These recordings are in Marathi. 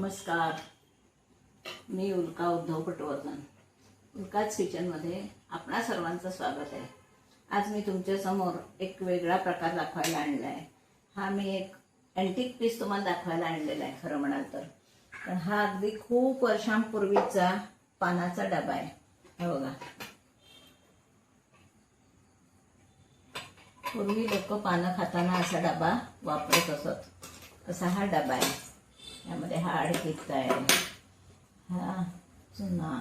नमस्कार, मी उल्का उद्धव पटवर्धन. उल्काच किचनमध्ये आपणा सर्वांचं स्वागत आहे. आज मी तुमच्या समोर एक वेगळा प्रकार दाखवायला आणला आहे. हा मी एक अँटिक पीस तुम्हाला दाखवायला आणलेला आहे खरं म्हणाल तर. पण हा अगदी खूप वर्षांपूर्वीचा पानाचा डबा आहे. हे बघा, पूर्वी लोक पानं खाताना असा डबा वापरत असत. असा हा डबा आहे. यामध्ये हा अडकित्ता आहे, हा चुना,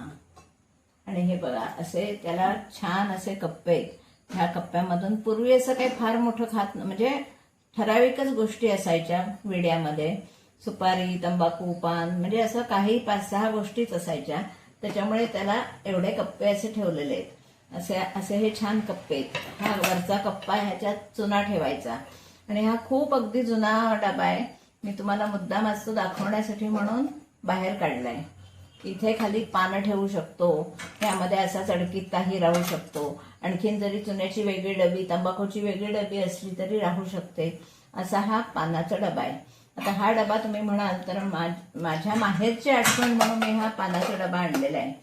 आणि हे बघा असे त्याला छान असे कप्पे आहेत. ह्या कप्प्यामधून पूर्वी असं काही फार मोठं म्हणजे ठराविकच गोष्टी असायच्या विड्यामध्ये. सुपारी, तंबाखू, पान, म्हणजे असं काही 5-6 गोष्टीच असायच्या. त्याच्यामुळे त्याला एवढे कप्पे असे ठेवलेले आहेत. असे हे छान कप्पे आहेत. हा वरचा कप्पा ह्याच्यात चुना ठेवायचा. आणि हा खूप अगदी जुना डबा आहे. मी तुम्हाला मुद्दाम आज तो दाखवण्यासाठी म्हणून बाहेर काढलाय. इथे खाली पानं ठेवू शकतो, यामध्ये असा चडकीतही राहू शकतो. आणखीन जरी चुन्याची वेगळी डबी, तंबाखूची वेगळी डबी असली तरी राहू शकते. असा हा पानाचा डबा आहे. आता हा डबा तुम्ही म्हणाल तर माझ्या माहेरची आठवण म्हणून मी हा पानाचा डबा आणलेला आहे.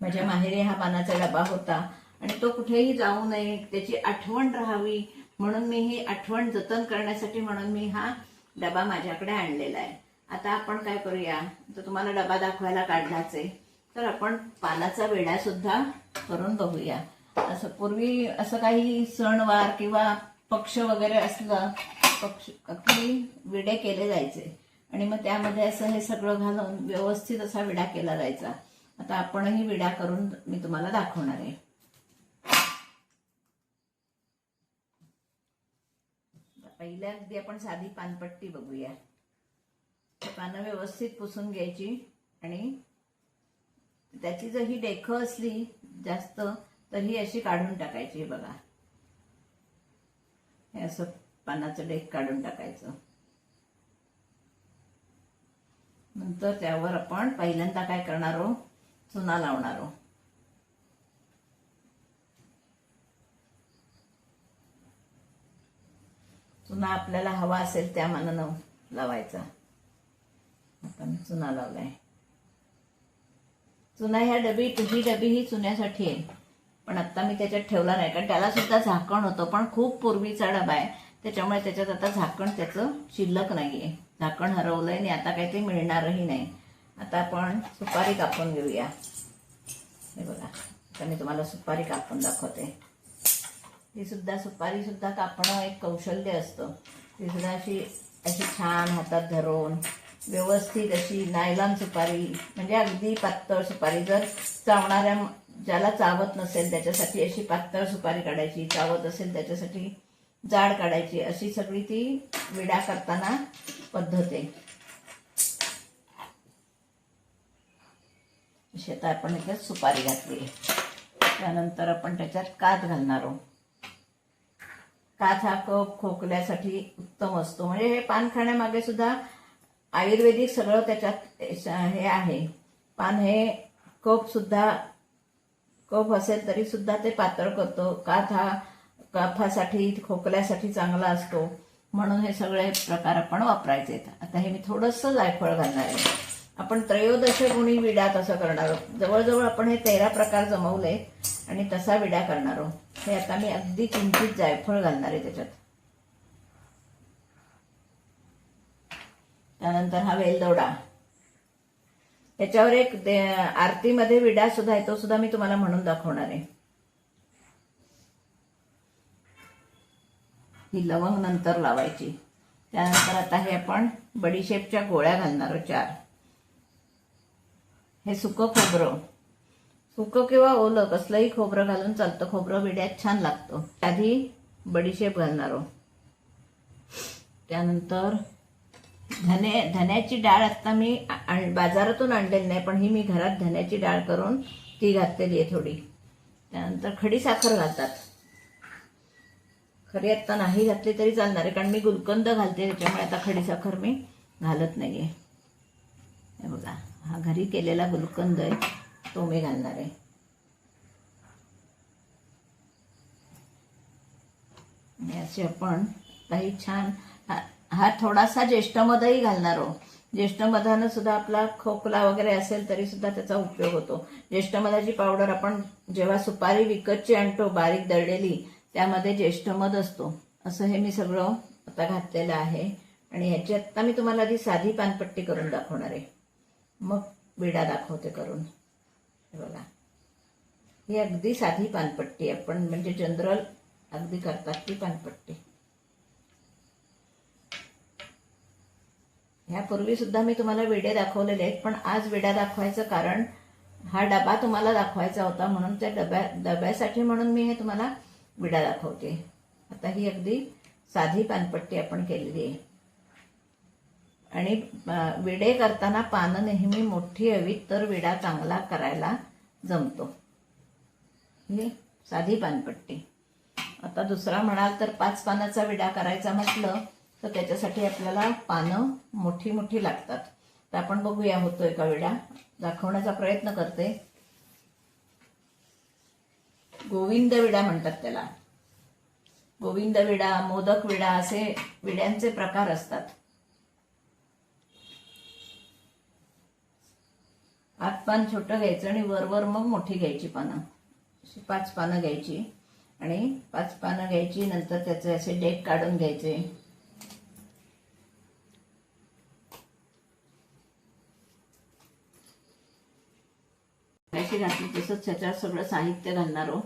माझ्या माहेरी हा पानाचा डबा होता आणि तो कुठेही जाऊ नये, त्याची आठवण राहावी म्हणून मी ही आठवण जतन करण्यासाठी म्हणून मी हा डबा माझ्याकडे आणलेला आहे. आता आपण काय करूया, तर तुम्हाला डबा दाखवायला काढलाच आहे तर आपण पानाचा वेढा सुद्धा करून बघूया. असं पूर्वी असं काही सणवार किंवा पक्ष वगैरे असलं, काही विडे केले जायचे आणि मग त्यामध्ये असं हे सगळं घालून व्यवस्थित असा विडा केला जायचा. आता आपणही विडा करून मी तुम्हाला दाखवणार आहे. पहिल्या अगदी आपण साधी पानपट्टी बघूया. पानं व्यवस्थित पुसून घ्यायची आणि त्याची जर ही डेखं असली जास्त तर ही अशी काढून टाकायची. बघा, हे असं पानाचं डेख काढून टाकायचं. नंतर त्यावर आपण पहिल्यांदा काय करणार आहोत, चुना लावणार आहोत. चुना आपल्याला हवा असेल त्या मानानं लावायचा. आपण चुना लावलाय. चुना ह्या डबी ही चुन्यासाठी आहे, पण आता मी त्याच्यात ठेवला नाही कारण त्याला सुद्धा झाकण होतं. पण खूप पूर्वीचा डबा आहे त्याच्यामुळे त्याच्यात आता झाकण त्याचं शिल्लक नाहीये. झाकण हरवलंय आणि आता काही ते मिळणारही नाही. आता आपण सुपारी कापून घेऊया. हे बघा, आता मी तुम्हाला सुपारी कापून दाखवते. ही सुद्धा सुपारी सुद्धा कापणं एक कौशल्य असतं. ती सुद्धा अशी छान हातात धरून व्यवस्थित अशी नायलॉन सुपारी, म्हणजे अगदी पातळ सुपारी. जर चावणाऱ्या ज्याला चावत नसेल त्याच्यासाठी अशी पातळ सुपारी काढायची, चावत असेल त्याच्यासाठी जाड काढायची. अशी सगळी ती विडा करताना पद्धत आहे. अशी आता आपण याच्यात सुपारी घातली. त्यानंतर आपण त्याच्यात कात घालणार आहोत. काथ हा कफ खोकल्यासाठी उत्तम असतो. म्हणजे हे पान खाण्यामागे सुद्धा आयुर्वेदिक सगळं त्याच्यात हे आहे. पान हे कफ असेल तरी सुद्धा ते पातळ करतो. काथ हा कफासाठी, खोकल्यासाठी चांगला असतो. म्हणून हे सगळे प्रकार आपण वापरायचे. आता हे मी थोडंसं जायफळ घालणार आहे. आपण 13 गुणी विडा तसं करणार आहोत. जवळजवळ आपण हे 13 प्रकार जमवले आणि तसा विडा करणार आहोत. हे आता मी अगदी किंचित जायफळ घालणार आहे त्याच्यात. त्यानंतर हा वेलदोडा. त्याच्यावर एक आरतीमध्ये विडा सुद्धा आहे, तो सुद्धा मी तुम्हाला म्हणून दाखवणार आहे. ही लवंग नंतर लावायची. त्यानंतर आता हे आपण बडीशेपच्या गोळ्या घालणार आहोत 4. हे सुकं खोबरं, सुकं किंवा ओलं कसलंही खोबरं घालून चालतं. खोबरं विड्यात छान लागतं. आधी बडीशेप घालणार आहोत. त्यानंतर धन्याची डाळ आता मी बाजारातून आणलेली नाही, पण ही मी घरात धन्याची डाळ करून ती घातलेली आहे थोडी. त्यानंतर खडी साखर घालतात. खरी आता नाही घातली तरी चालणार आहे कारण मी गुलकंद घालते, त्याच्यामुळे आता खडी साखर मी घालत नाहीये. हे बघा, हा घरी केलेला गुलकंद आहे, तो मी घालणार आहे. आणि असे आपण काही छान हा थोडासा ज्येष्ठमधही घालणार आहोत. ज्येष्ठमधानं सुद्धा आपला खोकला वगैरे असेल तरी सुद्धा त्याचा उपयोग होतो. ज्येष्ठमधाची पावडर आपण जेव्हा सुपारी विकतची आणतो बारीक दळलेली, त्यामध्ये ज्येष्ठमध असतो. असं हे मी सगळं आता घातलेलं आहे. आणि ह्याची आता मी तुम्हाला आधी साधी पानपट्टी करून दाखवणार आहे, मग विडा दाखवते करून. हे बघा, ही अगदी साधी पानपट्टी, आपण म्हणजे जनरल अगदी करतात ती पानपट्टी. ह्यापूर्वी सुद्धा मी तुम्हाला विडे दाखवलेले आहेत, पण आज विडा दाखवायचं कारण हा डबा तुम्हाला दाखवायचा होता, म्हणून त्या डब्यासाठी म्हणून मी हे तुम्हाला विडा दाखवते. आता ही अगदी साधी पानपट्टी आपण केलेली आहे. आणि विडे करताना पानं नेहमी मोठी हवीत, तर विडा चांगला करायला जमतो. ही साधी पानपट्टी. आता दुसरा म्हणाल तर 5 पानाचा विडा करायचा म्हटलं तर त्याच्यासाठी आपल्याला पानं मोठी मोठी लागतात. तर आपण बघूया होतोय का विडा, दाखवण्याचा प्रयत्न करते. गोविंद विडा म्हणतात त्याला. गोविंद विडा, मोदक विडा असे विड्यांचे प्रकार असतात. आत पान छोटं घ्यायचं आणि वरवर मग मोठी घ्यायची पानं. अशी 5 पानं घ्यायची आणि 5 पानं घ्यायची. नंतर त्याचे असे डेक काढून घ्यायचे. अशी घातली तसंच त्याच्यावर सगळं साहित्य घालणार आहोत.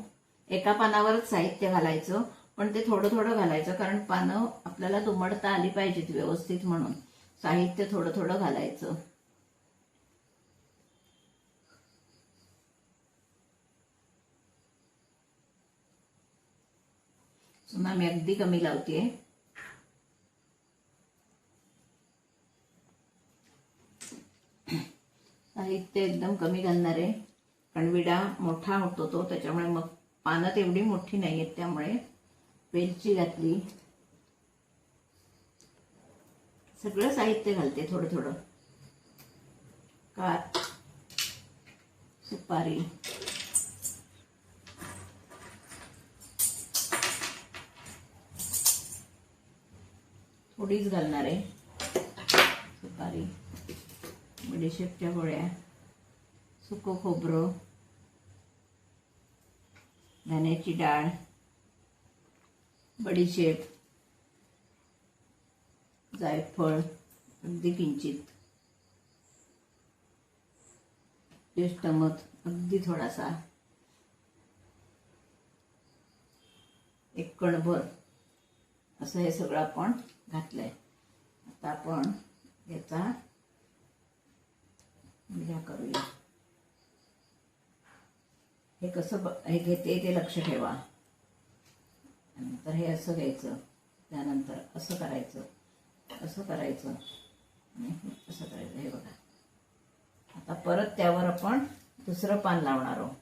एका पानावरच साहित्य घालायचं, पण ते थोडं थोडं घालायचं, कारण पानं आपल्याला दुमडता आली पाहिजेत व्यवस्थित, म्हणून साहित्य थोडं थोडं घालायचं. चुना मी अगदी कमी लावतेय. साहित्य एकदम कमी घालणार आहे, कारण विडा मोठा होतो तो, त्याच्यामुळे मग पानं तेवढी मोठी नाही आहेत, त्यामुळे वेलची घातली. सगळं साहित्य घालते थोडं थोडं. कात, सुपारी, थोडीच घालणार आहे सुपारी, बडीशेपच्या गोळ्या, सुकं खोबरं, धण्याची डाळ, बडीशेप, जायफळ अगदी किंचित, ज्येष्ठमध अगदी थोडासा, एक कणभर, असं हे सगळं आपण घातलंय. आता आपण याचा विडा करूया. हे कसं हे घेते ते लक्ष ठेवा. नंतर हे असं घ्यायचं, त्यानंतर असं करायचं, असं करायचं आणि असं करायचं. हे बघा, आता परत त्यावर आपण दुसरं पान लावणार आहोत.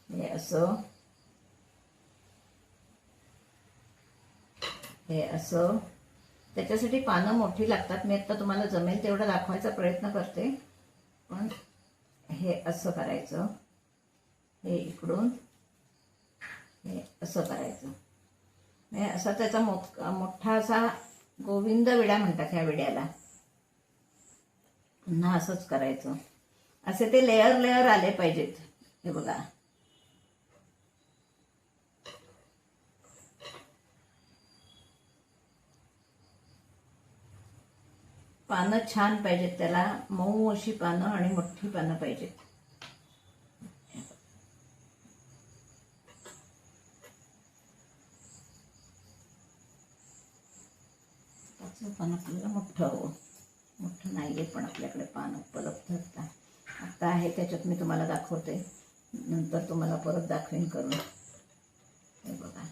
हे असं, हे असं. त्याच्यासाठी पानं मोठी लागतात. मी आता तुम्हाला जमेल तेवढं दाखवायचा प्रयत्न करते, पण हे असं करायचं, हे इकडून हे असं करायचं. हे असा त्याचा मोठा असा गोविंद विडा म्हणतात ह्या विड्याला. पुन्हा असंच करायचं. असे ते लेअर लेअर आले पाहिजेत. हे बघा, पानं छान पाहिजेत, त्याला मऊ अशी पानं आणि मोठी पानं पाहिजेत. पान आपल्याला मोठं हवं, मोठं नाहीये पण आपल्याकडे पान उपलब्ध असतात. आता आहे त्याच्यात मी तुम्हाला दाखवते, नंतर तुम्हाला परत दाखवेन करून. हे बघा,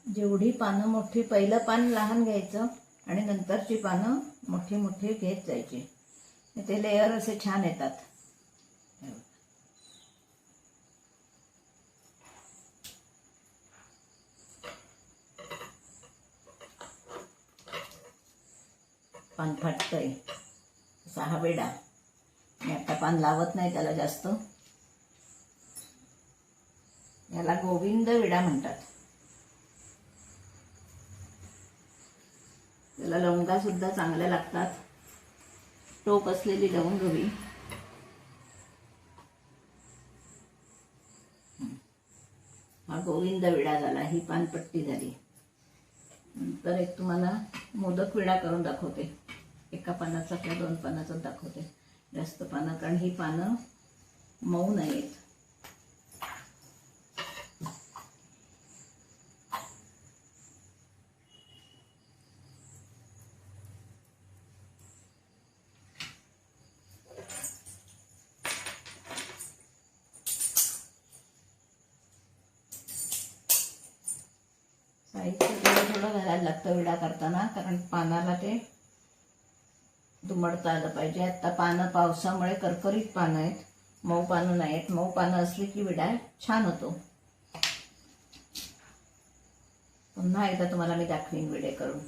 जेवढी पानं मोठी, पहिलं पान लहान घ्यायचं आणि नंतरची पानं मोठी मोठी घेत जायची. ते लेअर असे छान येतात. पान फाटतंय, असा हा विडा. मी आता पान लावत नाही त्याला जास्त. याला गोविंद विडा म्हणतात. त्याला लवंगा सुद्धा चांगल्या लागतात, टोक असलेली लवंग हवी. हा गोविंद विडा झाला, ही पानपट्टी झाली. नंतर एक तुम्हाला मोदक विडा करून दाखवते. एका पानाचा किंवा 2 पानाचा दाखवते. जास्त पानं, कारण ही पानं मऊ नाहीत. साहित्य थोडं घालायला लागतं विडा करताना, कारण पानाला ते दुमडता आलं पाहिजे. आता पानं पावसामुळे करकरीत पानं आहेत, मऊ पानं नाही आहेत. मऊ पानं असली की विडा छान होतो. पुन्हा एकदा तुम्हाला मी दाखवीन विडे करून.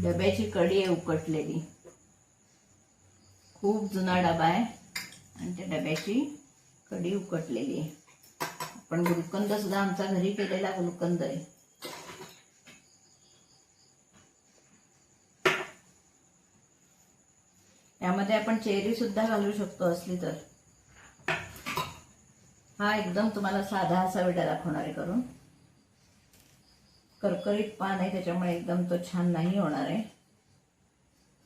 डब्याची कडी आहे उकटलेली. खूप जुना डबा आहे आणि त्या डब्याची कडी उकटलेली आहे. पण गुलकंद सुद्धा आमचा घरी केलेला गुलकंद आहे. यामध्ये आपण चेरी सुद्धा घालू शकतो असली तर. हा एकदम तुम्हाला साधा असा विडा दाखवणार आहे करून. करकरीत पान आहे त्याच्यामुळे एकदम तो छान नाही होणार आहे,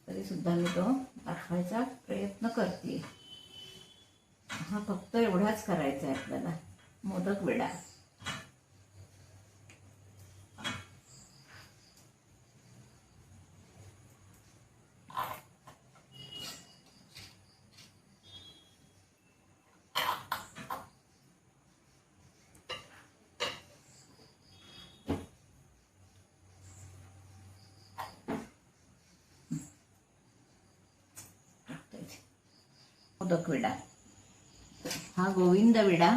तरी सुद्धा मी तो दाखवायचा प्रयत्न करते. हा फक्त एवढाच करायचा आहे आपल्याला, मोदक विडा. मोदक विडा. हा गोविंद विडा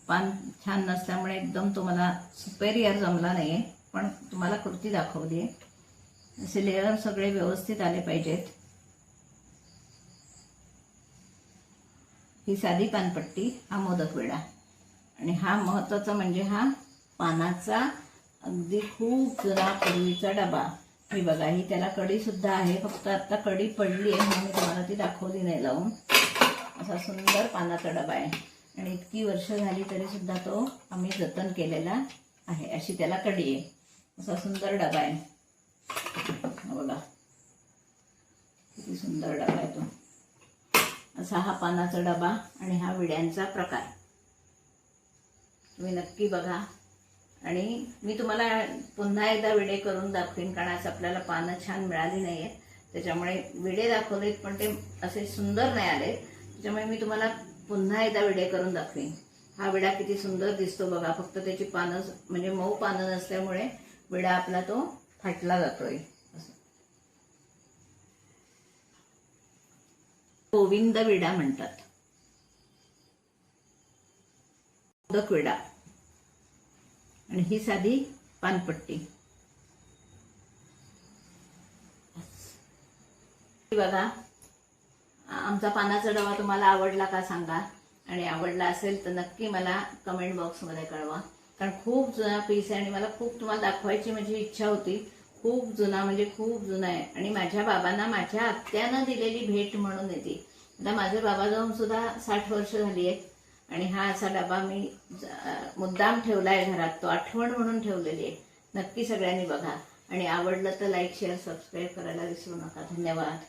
पान छान नसल्यामुळे एकदम तुम्हाला सुपेरियर जमला नाहीये, पण तुम्हाला कृती दाखवली आहे. असे लेअर सगळे व्यवस्थित आले पाहिजेत. ही साधी पानपट्टी, हा मोदक विडा. आणि हा महत्त्वाचा म्हणजे हा पानाचा अगदी खूप जुना पूर्वीचा डबा. ही बघा, ही त्याला कडी सुद्धा आहे, फक्त आता कडी पडली आहे म्हणून तुम्हाला ती दाखवली नाही लावून. असा सुंदर पानाचा डबा आहे आणि इतकी वर्ष झाली तरी सुद्धा तो आम्ही जतन केलेला आहे. अशी त्याला कडी आहे. असा सुंदर डबा आहे बघा, किती सुंदर डबा आहे तो. असा हा पानाचा डबा आणि हा विड्यांचा प्रकार तुम्ही नक्की बघा. आणि मी तुम्हाला पुन्हा एकदा विडे करून दाखवेन, कारण आज आपल्याला पानं छान मिळाली नाही आहेत, त्याच्यामुळे विडे दाखवलेत पण ते असे सुंदर नाही आले. त्याच्यामुळे मी तुम्हाला पुन्हा एकदा विडे करून दाखवेन. हा विडा किती सुंदर दिसतो बघा, फक्त त्याची पानं म्हणजे मऊ पानं नसल्यामुळे विडा आपला तो फाटला जातोय. गोविंद विडा म्हणतात, मोदक विडा. आणि ही साधी पानपट्टी बघा. आमचा पानाचा डबा तुम्हाला आवडला का सांगा, आणि आवडला असेल तर नक्की मला कमेंट बॉक्समध्ये कळवा. कारण खूप जुना पीस आहे आणि मला खूप तुम्हाला दाखवायची माझी इच्छा होती. खूप जुना म्हणजे खूप जुना आहे आणि माझ्या बाबांना माझ्या आत्यानं दिलेली भेट म्हणून येते. आता माझे बाबा जाऊन सुद्धा 60 वर्ष झाली आहेत आणि हा असा डबा मी मुद्दाम ठेवलाय घरात, तो आठवण म्हणून ठेवलेली आहे. नक्की सगळ्यांनी बघा आणि आवडलं तर लाईक शेअर सबस्क्राईब करायला विसरू नका. धन्यवाद.